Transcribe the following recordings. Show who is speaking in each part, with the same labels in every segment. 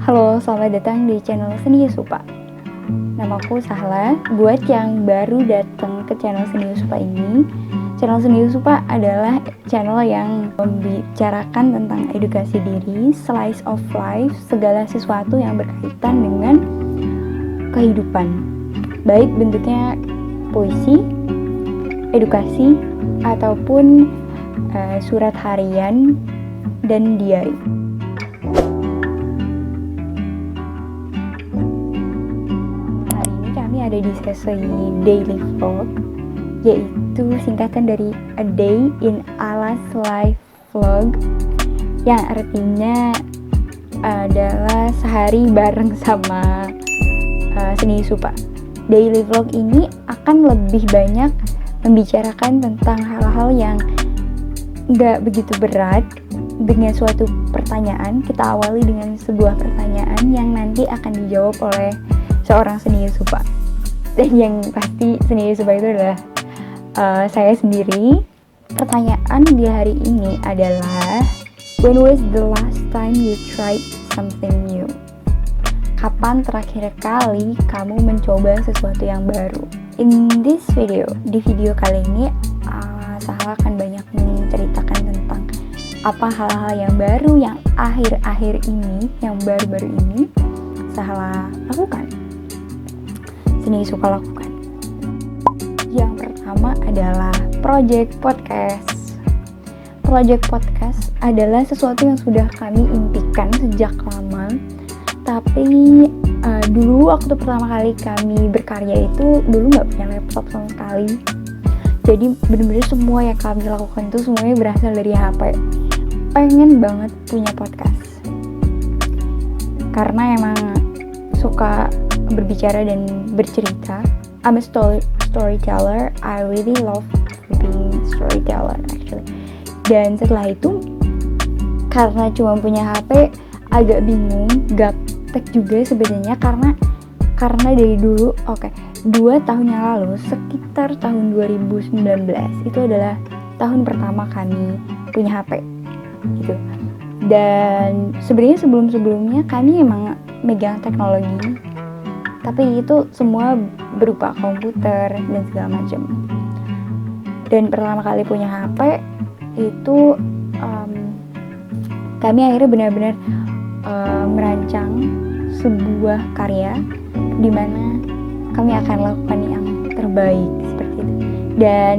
Speaker 1: Halo, selamat datang di channel Seni Yusupa. Namaku Sahla. Buat yang baru datang ke channel Seni Yusupa ini, channel Seni Yusupa adalah channel yang membicarakan tentang edukasi diri, slice of life, segala sesuatu yang berkaitan dengan kehidupan. Baik bentuknya puisi, edukasi, ataupun surat harian dan diary. Ada di sesi daily vlog, yaitu singkatan dari A Day in Alas Life Vlog, yang artinya adalah sehari bareng sama Seni Yusupa. Daily vlog ini akan lebih banyak membicarakan tentang hal-hal yang gak begitu berat. Dengan suatu pertanyaan, kita awali dengan sebuah pertanyaan yang nanti akan dijawab oleh seorang Seni Yusupa. Dan yang pasti Seni Yusupa itu adalah saya sendiri. Pertanyaan di hari ini adalah, when was the last time you tried something new? Kapan terakhir kali kamu mencoba sesuatu yang baru? In this video, di video kali ini Sahla akan banyak menceritakan tentang apa hal-hal yang baru yang akhir-akhir ini, yang baru-baru ini Sahla lakukan, Seni Yusupa lakukan. Yang pertama adalah project podcast. Project podcast adalah sesuatu yang sudah kami impikan sejak lama. Tapi dulu waktu pertama kali kami berkarya itu dulu nggak punya laptop sama sekali. Jadi benar-benar semua yang kami lakukan itu semuanya berasal dari HP. Pengen banget punya podcast karena emang suka berbicara dan bercerita. I'm a storyteller. I really love being storyteller actually. Dan setelah itu, karena cuma punya HP, agak bingung, gaptek juga sebenarnya karena dari dulu, 2 tahun yang lalu, sekitar tahun 2019, itu adalah tahun pertama kami punya HP gitu. Dan sebenarnya sebelumnya kami emang megang teknologi, tapi itu semua berupa komputer dan segala macam. Dan pertama kali punya HP itu kami akhirnya benar-benar merancang sebuah karya di mana kami akan lakukan yang terbaik seperti itu. Dan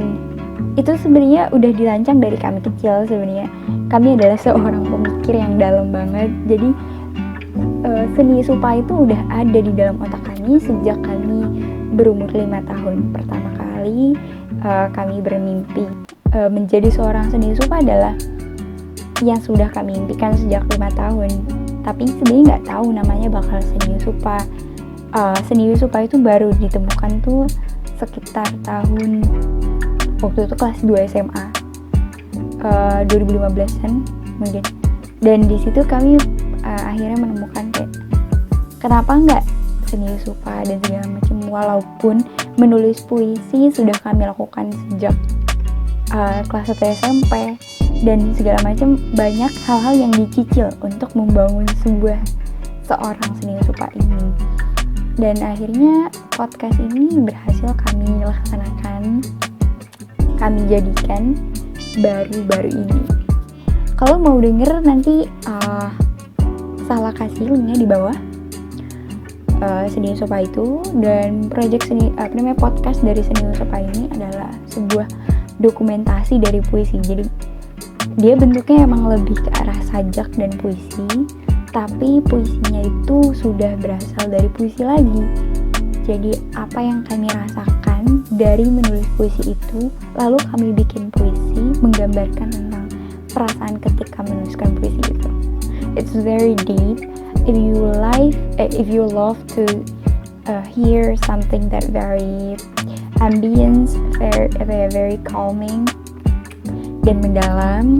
Speaker 1: itu sebenarnya udah dirancang dari kami kecil. Sebenarnya kami adalah seorang pemikir yang dalam banget. Jadi Seni Yusupa itu udah ada di dalam otak kami sejak kami berumur 5 tahun. Pertama kali kami bermimpi menjadi seorang Seni Yusupa adalah yang sudah kami impikan sejak 5 tahun. Tapi sebenarnya nggak tahu namanya bakal Seni Yusupa. Seni Yusupa itu baru ditemukan tuh sekitar tahun waktu itu kelas 2 SMA 2015an mungkin. Dan di situ kami akhirnya menemukan kayak kenapa nggak Seni Yusupa dan segala macam. Walaupun menulis puisi sudah kami lakukan sejak kelas 1 SMP dan segala macam, banyak hal-hal yang dicicil untuk membangun seorang Seni Yusupa ini. Dan akhirnya podcast ini berhasil kami laksanakan, kami jadikan baru-baru ini. Kalau mau denger nanti Sahla kasih linknya di bawah. Seni Yusupa itu, dan project podcast dari Seni Yusupa ini adalah sebuah dokumentasi dari puisi. Jadi dia bentuknya emang lebih ke arah sajak dan puisi, tapi puisinya itu sudah berasal dari puisi lagi. Jadi apa yang kami rasakan dari menulis puisi itu, lalu kami bikin puisi menggambarkan tentang perasaan ketika menuliskan puisi itu. It's very deep. If you love to hear something that very ambience, very calming dan mendalam,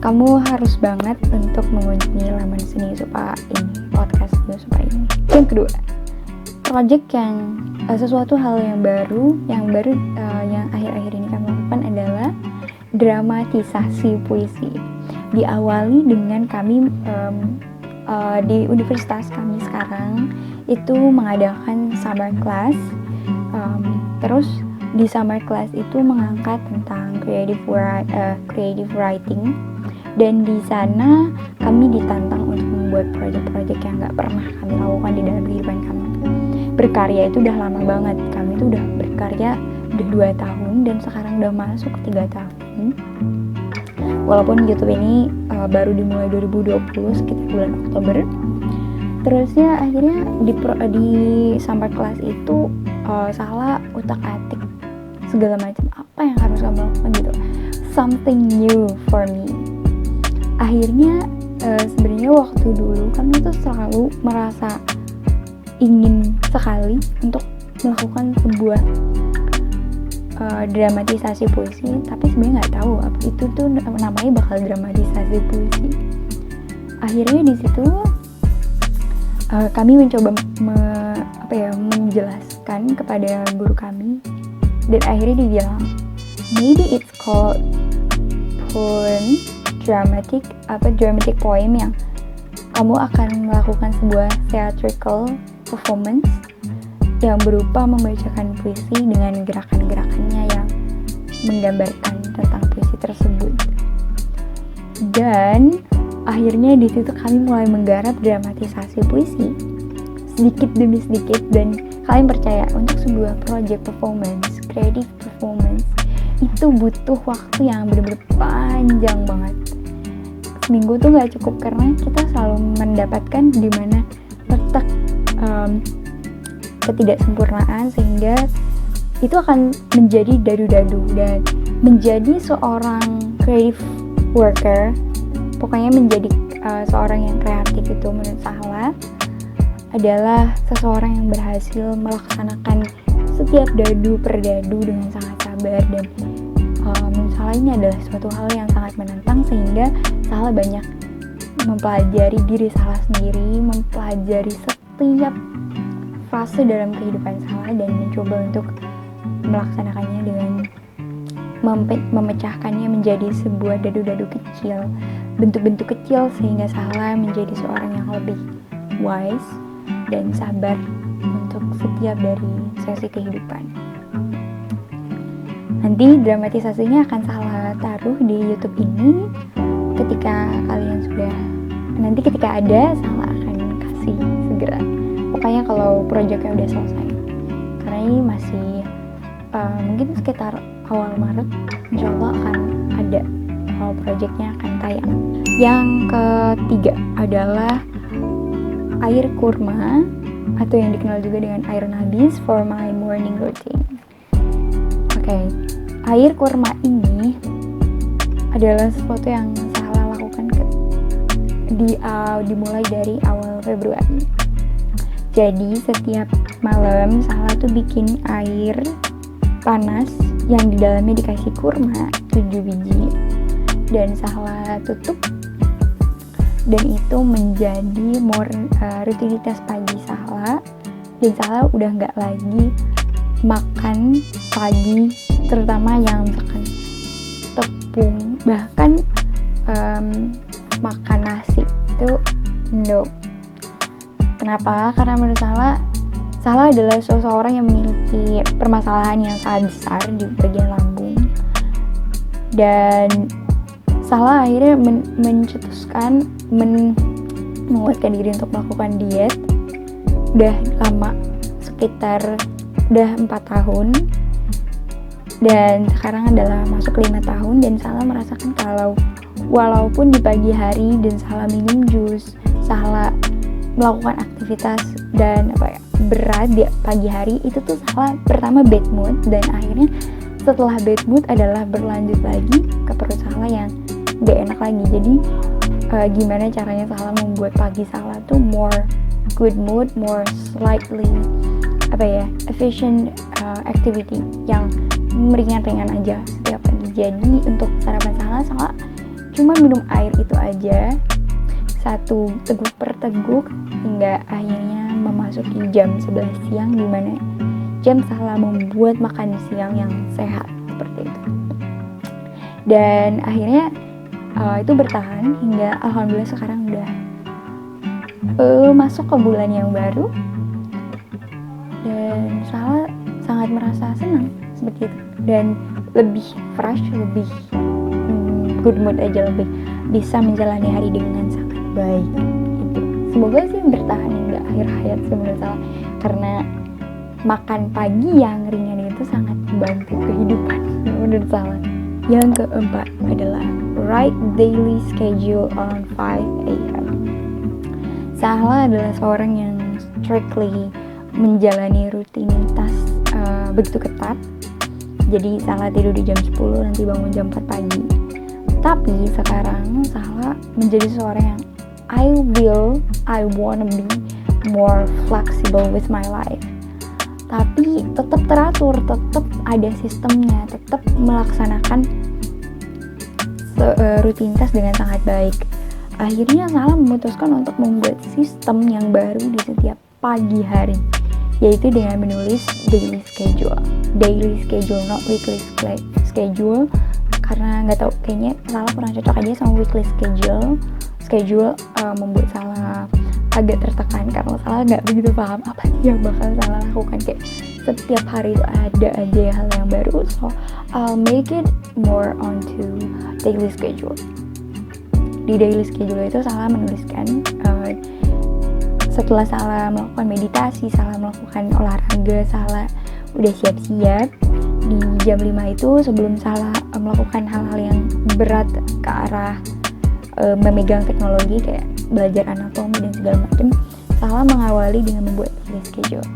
Speaker 1: kamu harus banget untuk mengunjungi laman Seni Yusupa ini, podcast Seni Yusupa ini. Yang kedua, project yang sesuatu hal yang baru yang akhir-akhir ini kami lakukan adalah dramatisasi puisi. Diawali dengan kami di universitas kami sekarang itu mengadakan summer class. Terus di summer class itu mengangkat tentang creative writing, dan di sana kami ditantang untuk membuat proyek-proyek yang nggak pernah kami lakukan di dalam kehidupan kami. Berkarya itu udah lama banget, kami itu udah berkarya udah 2 tahun dan sekarang udah masuk ke 3 tahun. Walaupun YouTube ini baru dimulai 2020 sekitar bulan Oktober. Terusnya akhirnya di summer class itu Sahla utak-atik segala macam apa yang harus kamu lakukan gitu, something new for me. Akhirnya sebenarnya waktu dulu kami tuh selalu merasa ingin sekali untuk melakukan sebuah dramatisasi puisi, tapi sebenarnya nggak tahu apa itu tuh namanya bakal dramatisasi puisi. Akhirnya di situ kami mencoba menjelaskan kepada guru kami, dan akhirnya dia bilang maybe it's called dramatic poem, yang kamu akan melakukan sebuah theatrical performance yang berupa membacakan puisi dengan gerakan-gerakannya yang menggambarkan tentang puisi tersebut. Dan akhirnya di situ kami mulai menggarap dramatisasi puisi sedikit demi sedikit, dan kalian percaya untuk sebuah project performance, creative performance itu butuh waktu yang benar-benar panjang banget. Seminggu tuh nggak cukup karena kita selalu mendapatkan di mana letak ketidaksempurnaan, sehingga itu akan menjadi dadu-dadu. Dan menjadi seorang creative worker, pokoknya menjadi seorang yang kreatif itu menurut Sahla adalah seseorang yang berhasil melaksanakan setiap dadu per dadu dengan sangat sabar. Dan menurut Sahla ini adalah suatu hal yang sangat menantang, sehingga Sahla banyak mempelajari diri Sahla sendiri, mempelajari setiap fase dalam kehidupan Sahla, dan mencoba untuk melaksanakannya dengan memecahkannya menjadi sebuah dadu-dadu kecil, bentuk-bentuk kecil, sehingga Sahla menjadi seorang yang lebih wise dan sabar untuk setiap dari sesi kehidupan. Nanti dramatisasinya akan Sahla taruh di YouTube ini. Ketika ada, Sahla akan kasih segera. Pokoknya kalau proyeknya udah selesai, karena ini masih mungkin sekitar awal Maret, insya Allah akan ada proyeknya akan tayang. Yang ketiga adalah air kurma, atau yang dikenal juga dengan air nabis for my morning routine. Oke, air kurma ini adalah sesuatu yang Sahla lakukan dimulai dari awal Februari. Jadi setiap malam Sahla tuh bikin air panas yang di dalamnya dikasih kurma 7 biji, dan Sahla tutup, dan itu menjadi rutinitas pagi Sahla. Dan Sahla udah nggak lagi makan pagi, terutama yang misalkan tepung, bahkan makan nasi itu no. Kenapa? Karena menurut Sahla adalah seseorang yang memiliki permasalahan yang sangat besar di bagian lambung, dan Sahla akhirnya mencetuskan menguatkan diri untuk melakukan diet. Udah lama, sekitar udah 4 tahun, dan sekarang adalah masuk 5 tahun. Dan Sahla merasakan kalau walaupun di pagi hari dan Sahla minum jus, Sahla melakukan aktivitas dan berat di pagi hari, itu tuh Sahla pertama bad mood, dan akhirnya setelah bad mood adalah berlanjut lagi ke perut Sahla yang gak enak lagi. Jadi gimana caranya Sahla membuat pagi Sahla tuh more good mood, more slightly efficient activity, yang ringan-ringan aja setiap pagi. Jadi untuk sarapan Sahla cuma minum air itu aja, 1 teguk per teguk, hingga akhirnya memasuki jam 11 siang, dimana jam Sahla membuat makan siang yang sehat seperti itu. Dan akhirnya itu bertahan hingga alhamdulillah sekarang udah masuk ke bulan yang baru, dan Salah sangat merasa senang seperti itu, dan lebih fresh, lebih good mood aja, lebih bisa menjalani hari dengan sangat baik gitu. Semoga sih bertahan hingga akhir hayat menurut Salah, karena makan pagi yang ringan itu sangat membantu kehidupan menurut Salah. Yang keempat adalah write daily schedule on 5 AM. Salah adalah seorang yang strictly menjalani rutinitas begitu ketat. Jadi Salah tidur di jam 10, nanti bangun jam 4 pagi. Tapi sekarang Salah menjadi seorang yang I wanna be more flexible with my life. Tapi tetap teratur, tetap ada sistemnya, tetap melaksanakan rutinitas dengan sangat baik. Akhirnya Salah memutuskan untuk membuat sistem yang baru di setiap pagi hari, yaitu dengan menulis daily schedule, not weekly schedule, karena nggak tahu, kayaknya Salah kurang cocok aja sama weekly schedule membuat Salah agak tertekan, karena Salah nggak begitu paham apa sih yang bakal Salah lakukan, kayak setiap hari itu ada aja hal yang baru. So I'll make it more onto daily schedule. Di daily schedule itu Salah menuliskan setelah Salah melakukan meditasi, Salah melakukan olahraga, Salah udah siap-siap di jam 5 itu, sebelum Salah melakukan hal-hal yang berat ke arah memegang teknologi kayak belajar anatomi dan segala macam, Salah mengawali dengan membuat daily schedule.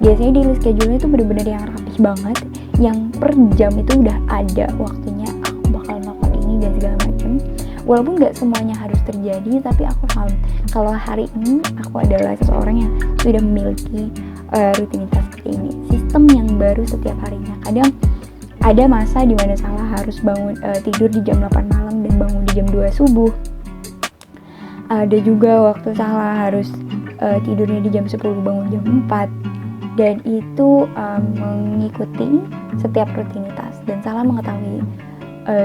Speaker 1: Biasanya daily schedule itu benar-benar yang rapih banget, yang per jam itu udah ada waktunya aku bakal melakukan ini dan segala macam. Walaupun nggak semuanya harus terjadi, tapi aku paham kalau hari ini aku adalah seseorang yang sudah memiliki rutinitas seperti ini, sistem yang baru setiap harinya. Kadang ada masa di mana Salah harus bangun tidur di jam 8 malam dan bangun di jam 2 subuh. Ada juga waktu Salah harus tidurnya di jam 10 bangun jam 4, dan itu mengikuti setiap rutinitas. Dan Salah mengetahui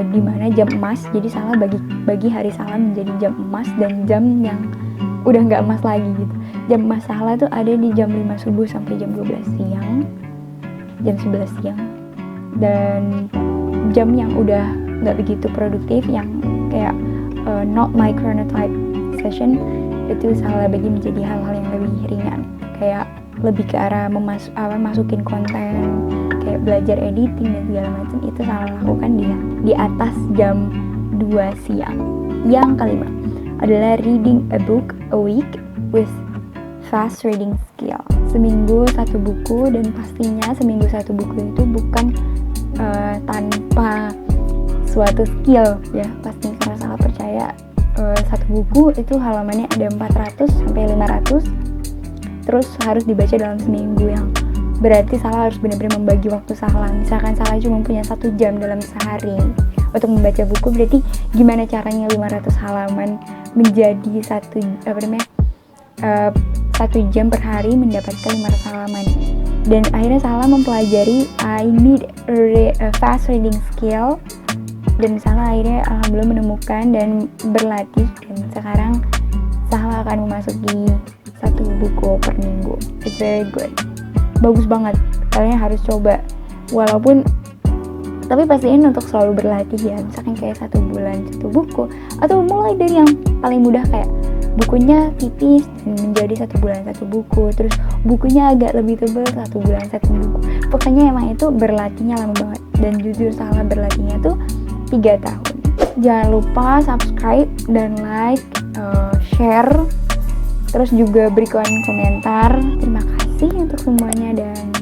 Speaker 1: di mana jam emas, jadi Salah bagi hari Salah menjadi jam emas dan jam yang udah nggak emas lagi gitu. Jam emas Salah tuh ada di jam 5 subuh sampai jam 12 siang, jam 11 siang, dan jam yang udah nggak begitu produktif, yang kayak not my chronotype session, itu Salah bagi menjadi hal-hal yang lebih ringan, kayak lebih ke arah masukin konten, kayak belajar editing dan segala macam. Itu Salah lakukan di atas jam 2 siang. Yang kelima adalah reading a book a week with fast reading skill. Seminggu satu buku, dan pastinya seminggu satu buku itu bukan tanpa suatu skill ya, pasti, karena Salah percaya satu buku itu halamannya ada 400 sampai 500, terus harus dibaca dalam seminggu, yang berarti Salah harus benar-benar membagi waktu Salah. Misalkan Salah cuma punya 1 jam dalam sehari untuk membaca buku, berarti gimana caranya 500 halaman menjadi 1 jam per hari mendapatkan 500 halaman. Dan akhirnya Salah mempelajari I need a fast reading skill, dan Salah akhirnya alhamdulillah menemukan dan berlatih, dan sekarang Salah akan memasuki 1 buku per minggu. It's very good, bagus banget, kalian harus coba. Tapi pastiin untuk selalu berlatih ya, misalkan kayak 1 bulan 1 buku, atau mulai dari yang paling mudah kayak bukunya tipis dan menjadi 1 bulan 1 buku, terus bukunya agak lebih tebal 1 bulan 1 buku. Pokoknya emang itu berlatihnya lama banget, dan jujur Salah berlatihnya tuh 3 tahun. Jangan lupa subscribe dan like, share, terus juga berikan komentar. Terima kasih untuk semuanya, dan